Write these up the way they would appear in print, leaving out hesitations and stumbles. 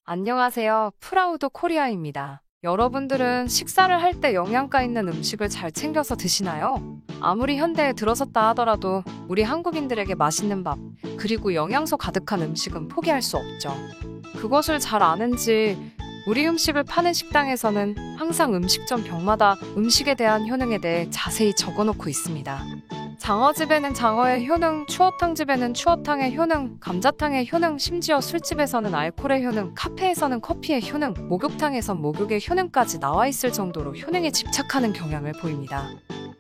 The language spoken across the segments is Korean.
안녕하세요. 프라우드 코리아입니다. 여러분들은 식사를 할 때 영양가 있는 음식을 잘 챙겨서 드시나요? 아무리 현대에 들어섰다 하더라도 우리 한국인들에게 맛있는 밥, 그리고 영양소 가득한 음식은 포기할 수 없죠. 그것을 잘 아는지 우리 음식을 파는 식당에서는 항상 음식점 벽마다 음식에 대한 효능에 대해 자세히 적어놓고 있습니다. 장어집에는 장어의 효능, 추어탕집에는 추어탕의 효능, 감자탕의 효능, 심지어 술집에서는 알코올의 효능, 카페에서는 커피의 효능, 목욕탕에선 목욕의 효능까지 나와 있을 정도로 효능에 집착하는 경향을 보입니다.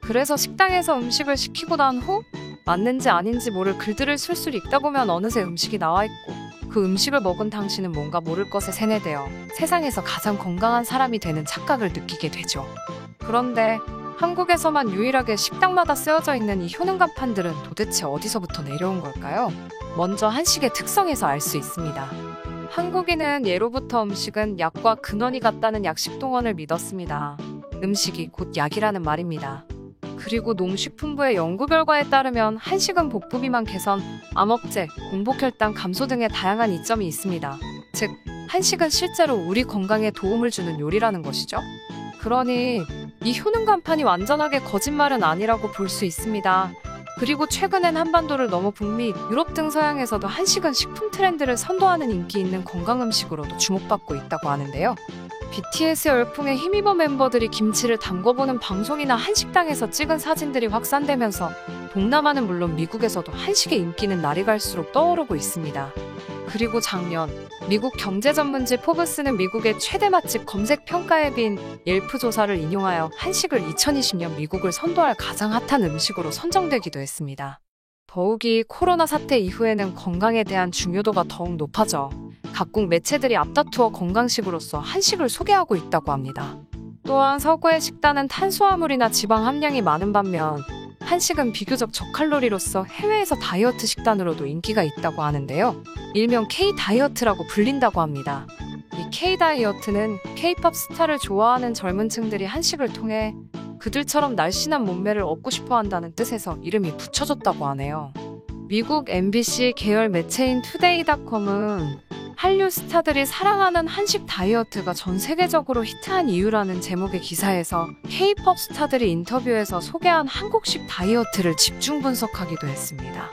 그래서 식당에서 음식을 시키고 난 후 맞는지 아닌지 모를 글들을 술술 읽다 보면 어느새 음식이 나와 있고 그 음식을 먹은 당신은 뭔가 모를 것에 세뇌되어 세상에서 가장 건강한 사람이 되는 착각을 느끼게 되죠. 그런데 한국에서만 유일하게 식당마다 쓰여져 있는 이 효능간판들은 도대체 어디서부터 내려온 걸까요? 먼저 한식의 특성에서 알 수 있습니다. 한국인은 예로부터 음식은 약과 근원이 같다는 약식동언을 믿었습니다. 음식이 곧 약이라는 말입니다. 그리고 농식품부의 연구 결과에 따르면 한식은 복부 비만 개선, 암 억제, 공복혈당 감소 등의 다양한 이점이 있습니다. 즉, 한식은 실제로 우리 건강에 도움을 주는 요리라는 것이죠. 그러니 이 효능 간판이 완전하게 거짓말은 아니라고 볼 수 있습니다. 그리고 최근엔 한반도를 넘어 북미, 유럽 등 서양에서도 한식은 식품 트렌드를 선도하는 인기 있는 건강 음식으로도 주목받고 있다고 하는데요. BTS 열풍에 힘입어 멤버들이 김치를 담궈보는 방송이나 한식당에서 찍은 사진들이 확산되면서 동남아는 물론 미국에서도 한식의 인기는 날이 갈수록 떠오르고 있습니다. 그리고 작년 미국 경제 전문지 포브스는 미국의 최대 맛집 검색 평가 앱인 옐프 조사를 인용하여 한식을 2020년 미국을 선도할 가장 핫한 음식으로 선정되기도 했습니다. 더욱이 코로나 사태 이후에는 건강에 대한 중요도가 더욱 높아져 각국 매체들이 앞다투어 건강식으로서 한식을 소개하고 있다고 합니다. 또한 서구의 식단은 탄수화물이나 지방 함량이 많은 반면 한식은 비교적 저칼로리로서 해외에서 다이어트 식단으로도 인기가 있다고 하는데요. 일명 K-다이어트라고 불린다고 합니다. 이 K-다이어트는 K-팝 스타를 좋아하는 젊은 층들이 한식을 통해 그들처럼 날씬한 몸매를 얻고 싶어 한다는 뜻에서 이름이 붙여졌다고 하네요. 미국 MBC 계열 매체인 투데이.com은 한류 스타들이 사랑하는 한식 다이어트가 전 세계적으로 히트한 이유라는 제목의 기사에서 K-팝 스타들이 인터뷰에서 소개한 한국식 다이어트를 집중 분석하기도 했습니다.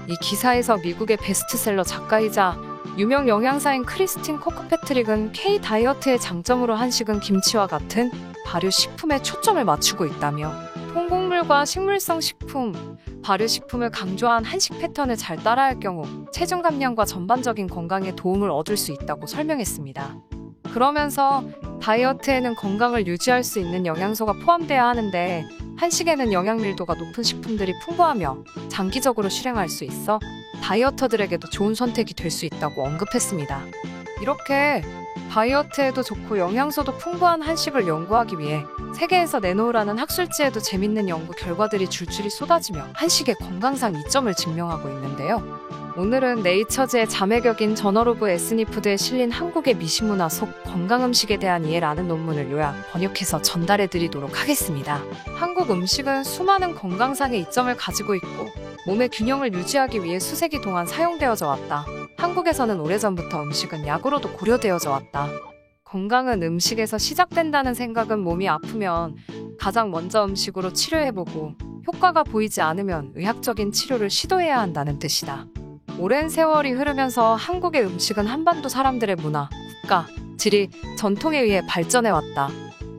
이 기사에서 미국의 베스트셀러 작가이자 유명 영양사인 크리스틴 코크패트릭은 K-다이어트의 장점으로 한식은 김치와 같은 발효식품에 초점을 맞추고 있다며 통곡물과 식물성 식품, 발효식품을 강조한 한식 패턴을 잘 따라할 경우 체중 감량과 전반적인 건강에 도움을 얻을 수 있다고 설명했습니다. 그러면서 다이어트에는 건강을 유지할 수 있는 영양소가 포함돼야 하는데 한식에는 영양 밀도가 높은 식품들이 풍부하며 장기적으로 실행할 수 있어 다이어터들에게도 좋은 선택이 될 수 있다고 언급했습니다. 이렇게 다이어트에도 좋고 영양소도 풍부한 한식을 연구하기 위해 세계에서 내놓으라는 학술지에도 재밌는 연구 결과들이 줄줄이 쏟아지며 한식의 건강상 이점을 증명하고 있는데요. 오늘은 네이처즈의 자매격인 저널 오브 에스니푸드에 실린 한국의 미식문화 속 건강음식에 대한 이해라는 논문을 요약, 번역해서 전달해드리도록 하겠습니다. 한국 음식은 수많은 건강상의 이점을 가지고 있고 몸의 균형을 유지하기 위해 수세기 동안 사용되어져 왔다. 한국에서는 오래전부터 음식은 약으로도 고려되어져 왔다. 건강은 음식에서 시작된다는 생각은 몸이 아프면 가장 먼저 음식으로 치료해보고 효과가 보이지 않으면 의학적인 치료를 시도해야 한다는 뜻이다. 오랜 세월이 흐르면서 한국의 음식은 한반도 사람들의 문화, 국가, 지리, 전통에 의해 발전해왔다.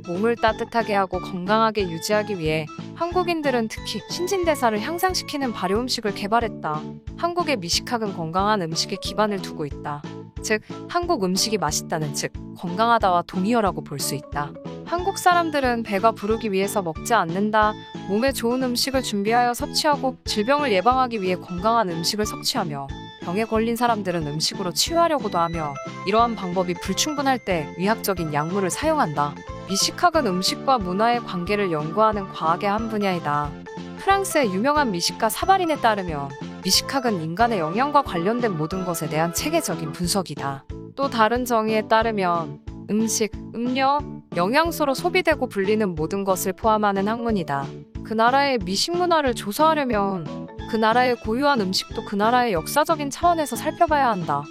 몸을 따뜻하게 하고 건강하게 유지하기 위해 한국인들은 특히 신진대사를 향상시키는 발효음식을 개발했다. 한국의 미식학은 건강한 음식에 기반을 두고 있다. 즉, 한국 음식이 맛있다는 즉, 건강하다와 동의어라고 볼 수 있다. 한국 사람들은 배가 부르기 위해서 먹지 않는다. 몸에 좋은 음식을 준비하여 섭취하고 질병을 예방하기 위해 건강한 음식을 섭취하며 병에 걸린 사람들은 음식으로 치유하려고도 하며 이러한 방법이 불충분할 때 의학적인 약물을 사용한다. 미식학은 음식과 문화의 관계를 연구하는 과학의 한 분야이다. 프랑스의 유명한 미식가 사바린에 따르면 미식학은 인간의 영양과 관련된 모든 것에 대한 체계적인 분석이다. 또 다른 정의에 따르면 음식, 음료, 영양소로 소비되고 불리는 모든 것을 포함하는 학문이다. 그 나라의 미식 문화를 조사하려면 그 나라의 고유한 음식도 그 나라의 역사적인 차원에서 살펴봐야 한다.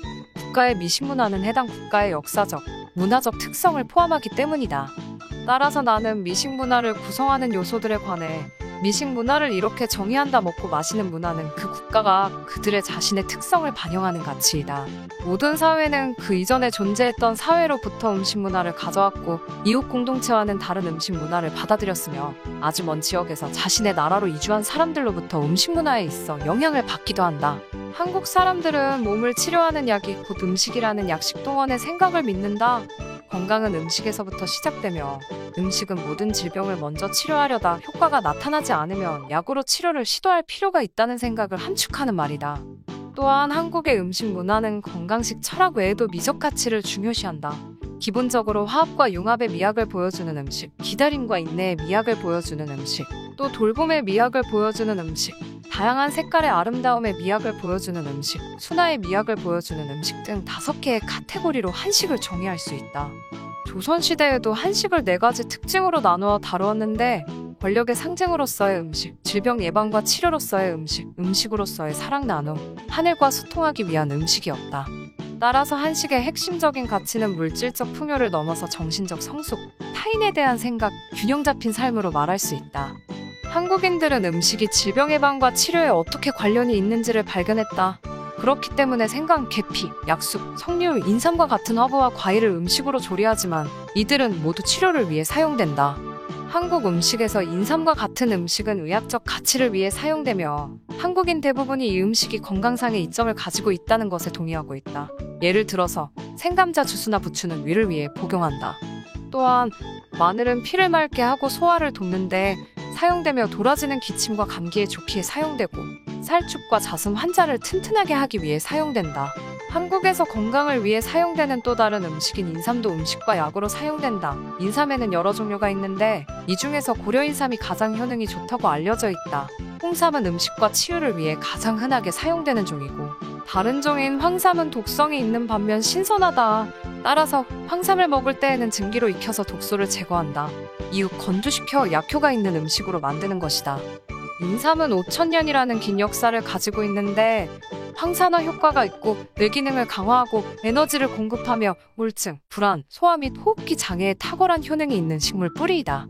국가의 미식 문화는 해당 국가의 역사적, 문화적 특성을 포함하기 때문이다. 따라서 나는 미식 문화를 구성하는 요소들에 관해 미식 문화를 이렇게 정의한다. 먹고 마시는 문화는 그 국가가 그들의 자신의 특성을 반영하는 가치이다. 모든 사회는 그 이전에 존재했던 사회로부터 음식 문화를 가져왔고 이웃 공동체와는 다른 음식 문화를 받아들였으며 아주 먼 지역에서 자신의 나라로 이주한 사람들로부터 음식 문화에 있어 영향을 받기도 한다. 한국 사람들은 몸을 치료하는 약이 곧 음식이라는 약식동원의 생각을 믿는다. 건강은 음식에서부터 시작되며 음식은 모든 질병을 먼저 치료하려다 효과가 나타나지 않으면 약으로 치료를 시도할 필요가 있다는 생각을 함축하는 말이다. 또한 한국의 음식 문화는 건강식 철학 외에도 미적 가치를 중요시한다. 기본적으로 화합과 융합의 미학을 보여주는 음식, 기다림과 인내의 미학을 보여주는 음식, 또 돌봄의 미학을 보여주는 음식, 다양한 색깔의 아름다움의 미학을 보여주는 음식, 순화의 미학을 보여주는 음식 등 5개의 카테고리로 한식을 정의할 수 있다. 조선시대에도 한식을 4가지 특징으로 나누어 다루었는데 권력의 상징으로서의 음식, 질병 예방과 치료로서의 음식, 음식으로서의 사랑 나눔, 하늘과 소통하기 위한 음식이었다. 따라서 한식의 핵심적인 가치는 물질적 풍요를 넘어서 정신적 성숙, 타인에 대한 생각, 균형 잡힌 삶으로 말할 수 있다. 한국인들은 음식이 질병 예방과 치료에 어떻게 관련이 있는지를 발견했다. 그렇기 때문에 생강, 계피, 약숙, 석류, 인삼과 같은 허브와 과일을 음식으로 조리하지만 이들은 모두 치료를 위해 사용된다. 한국 음식에서 인삼과 같은 음식은 의학적 가치를 위해 사용되며 한국인 대부분이 이 음식이 건강상의 이점을 가지고 있다는 것에 동의하고 있다. 예를 들어서 생감자 주스나 부추는 위를 위해 복용한다. 또한 마늘은 피를 맑게 하고 소화를 돕는데 사용되며 도라지는 기침과 감기에 좋기에 사용되고 살쭉과 자슴 환자를 튼튼하게 하기 위해 사용된다. 한국에서 건강을 위해 사용되는 또 다른 음식인 인삼도 음식과 약으로 사용된다. 인삼에는 여러 종류가 있는데 이 중에서 고려인삼이 가장 효능이 좋다고 알려져 있다. 홍삼은 음식과 치유를 위해 가장 흔하게 사용되는 종이고 다른 종인 황삼은 독성이 있는 반면 신선하다. 따라서 황삼을 먹을 때에는 증기로 익혀서 독소를 제거한다. 이후 건조시켜 약효가 있는 음식으로 만드는 것이다. 인삼은 5,000년이라는 긴 역사를 가지고 있는데 항산화 효과가 있고 뇌기능을 강화하고 에너지를 공급하며 우울증, 불안, 소화 및 호흡기 장애에 탁월한 효능이 있는 식물 뿌리이다.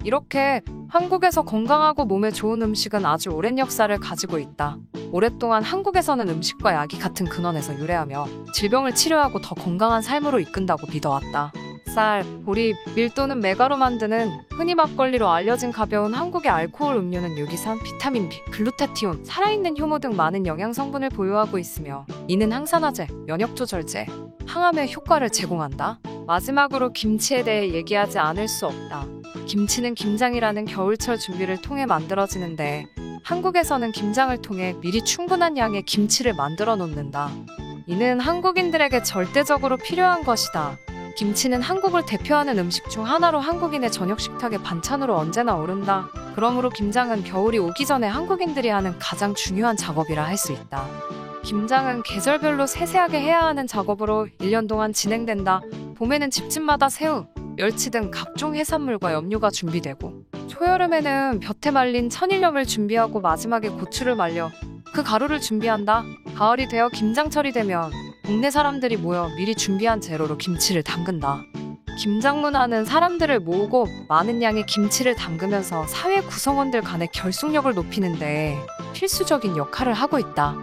이렇게 한국에서 건강하고 몸에 좋은 음식은 아주 오랜 역사를 가지고 있다. 오랫동안 한국에서는 음식과 약이 같은 근원에서 유래하며 질병을 치료하고 더 건강한 삶으로 이끈다고 믿어왔다. 쌀, 보리, 밀 또는 메가로 만드는 흔히 막걸리로 알려진 가벼운 한국의 알코올 음료는 유기산, 비타민 B, 글루타티온, 살아있는 효모 등 많은 영양 성분을 보유하고 있으며 이는 항산화제, 면역조절제, 항암에 효과를 제공한다. 마지막으로 김치에 대해 얘기하지 않을 수 없다. 김치는 김장이라는 겨울철 준비를 통해 만들어지는데 한국에서는 김장을 통해 미리 충분한 양의 김치를 만들어 놓는다. 이는 한국인들에게 절대적으로 필요한 것이다. 김치는 한국을 대표하는 음식 중 하나로 한국인의 저녁 식탁의 반찬으로 언제나 오른다. 그러므로 김장은 겨울이 오기 전에 한국인들이 하는 가장 중요한 작업이라 할 수 있다. 김장은 계절별로 세세하게 해야 하는 작업으로 1년 동안 진행된다. 봄에는 집집마다 새우, 멸치 등 각종 해산물과 염료가 준비되고 초여름에는 볕에 말린 천일염을 준비하고 마지막에 고추를 말려 그 가루를 준비한다. 가을이 되어 김장철이 되면 동네 사람들이 모여 미리 준비한 재료로 김치를 담근다. 김장 문화는 사람들을 모으고 많은 양의 김치를 담그면서 사회 구성원들 간의 결속력을 높이는데 필수적인 역할을 하고 있다.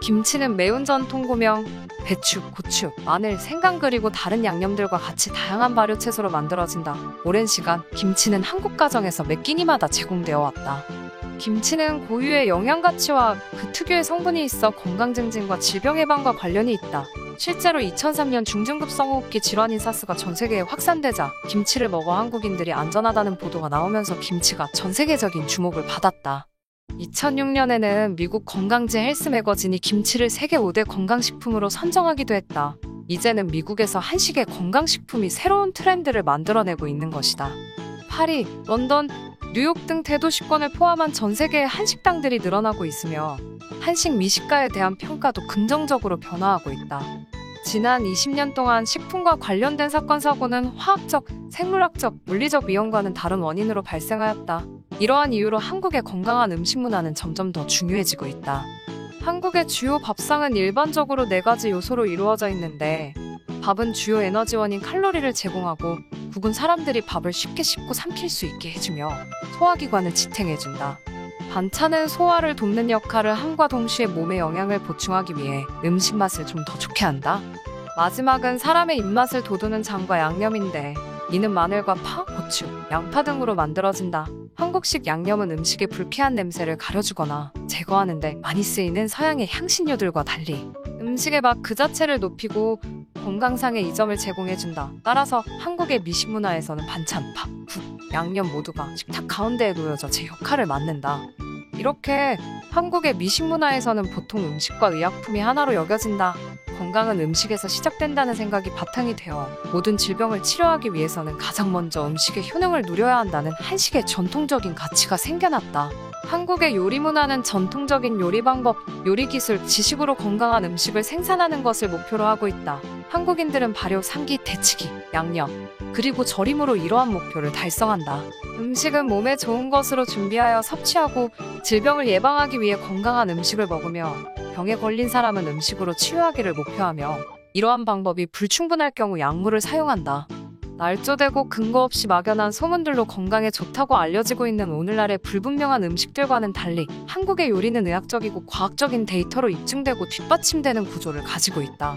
김치는 매운 전통고명, 배추, 고추, 마늘, 생강 그리고 다른 양념들과 같이 다양한 발효 채소로 만들어진다. 오랜 시간 김치는 한국 가정에서 매 끼니마다 제공되어 왔다. 김치는 고유의 영양 가치와 그 특유의 성분이 있어 건강 증진과 질병 예방과 관련이 있다. 실제로 2003년 중증급 성호흡기 질환인 사스가 전 세계에 확산되자 김치를 먹어 한국인들이 안전하다는 보도가 나오면서 김치가 전 세계적인 주목을 받았다. 2006년에는 미국 건강지 헬스 매거진이 김치를 세계 5대 건강식품으로 선정하기도 했다. 이제는 미국에서 한식의 건강식품이 새로운 트렌드를 만들어내고 있는 것이다. 파리, 런던, 뉴욕 등 대도시권을 포함한 전 세계의 한식당들이 늘어나고 있으며 한식 미식가에 대한 평가도 긍정적으로 변화하고 있다. 지난 20년 동안 식품과 관련된 사건 사고는 화학적, 생물학적, 물리적 위험과는 다른 원인으로 발생하였다. 이러한 이유로 한국의 건강한 음식 문화는 점점 더 중요해지고 있다. 한국의 주요 밥상은 일반적으로 4가지 요소로 이루어져 있는데, 밥은 주요 에너지원인 칼로리를 제공하고 국은 사람들이 밥을 쉽게 씹고 삼킬 수 있게 해주며 소화기관을 지탱해준다. 반찬은 소화를 돕는 역할을 함과 동시에 몸에 영양을 보충하기 위해 음식 맛을 좀 더 좋게 한다. 마지막은 사람의 입맛을 돋우는 장과 양념인데, 이는 마늘과 파, 고추, 양파 등으로 만들어진다. 한국식 양념은 음식의 불쾌한 냄새를 가려주거나 제거하는 데 많이 쓰이는 서양의 향신료들과 달리 음식의 맛 그 자체를 높이고 건강상의 이점을 제공해준다. 따라서 한국의 미식 문화에서는 반찬, 밥, 국, 양념 모두가 식탁 가운데에 놓여져 제 역할을 맡는다. 이렇게 한국의 미식 문화에서는 보통 음식과 의약품이 하나로 여겨진다. 건강은 음식에서 시작된다는 생각이 바탕이 되어 모든 질병을 치료하기 위해서는 가장 먼저 음식의 효능을 누려야 한다는 한식의 전통적인 가치가 생겨났다. 한국의 요리 문화는 전통적인 요리 방법, 요리 기술, 지식으로 건강한 음식을 생산하는 것을 목표로 하고 있다. 한국인들은 발효, 삼기, 데치기, 양념, 그리고 절임으로 이러한 목표를 달성한다. 음식은 몸에 좋은 것으로 준비하여 섭취하고 질병을 예방하기 위해 건강한 음식을 먹으며 병에 걸린 사람은 음식으로 치유하기를 목표하며 이러한 방법이 불충분할 경우 약물을 사용한다. 날조되고 근거 없이 막연한 소문들로 건강에 좋다고 알려지고 있는 오늘날의 불분명한 음식들과는 달리 한국의 요리는 의학적이고 과학적인 데이터로 입증되고 뒷받침되는 구조를 가지고 있다.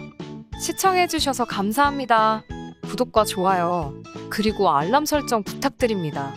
시청해주셔서 감사합니다. 구독과 좋아요, 그리고 알람 설정 부탁드립니다.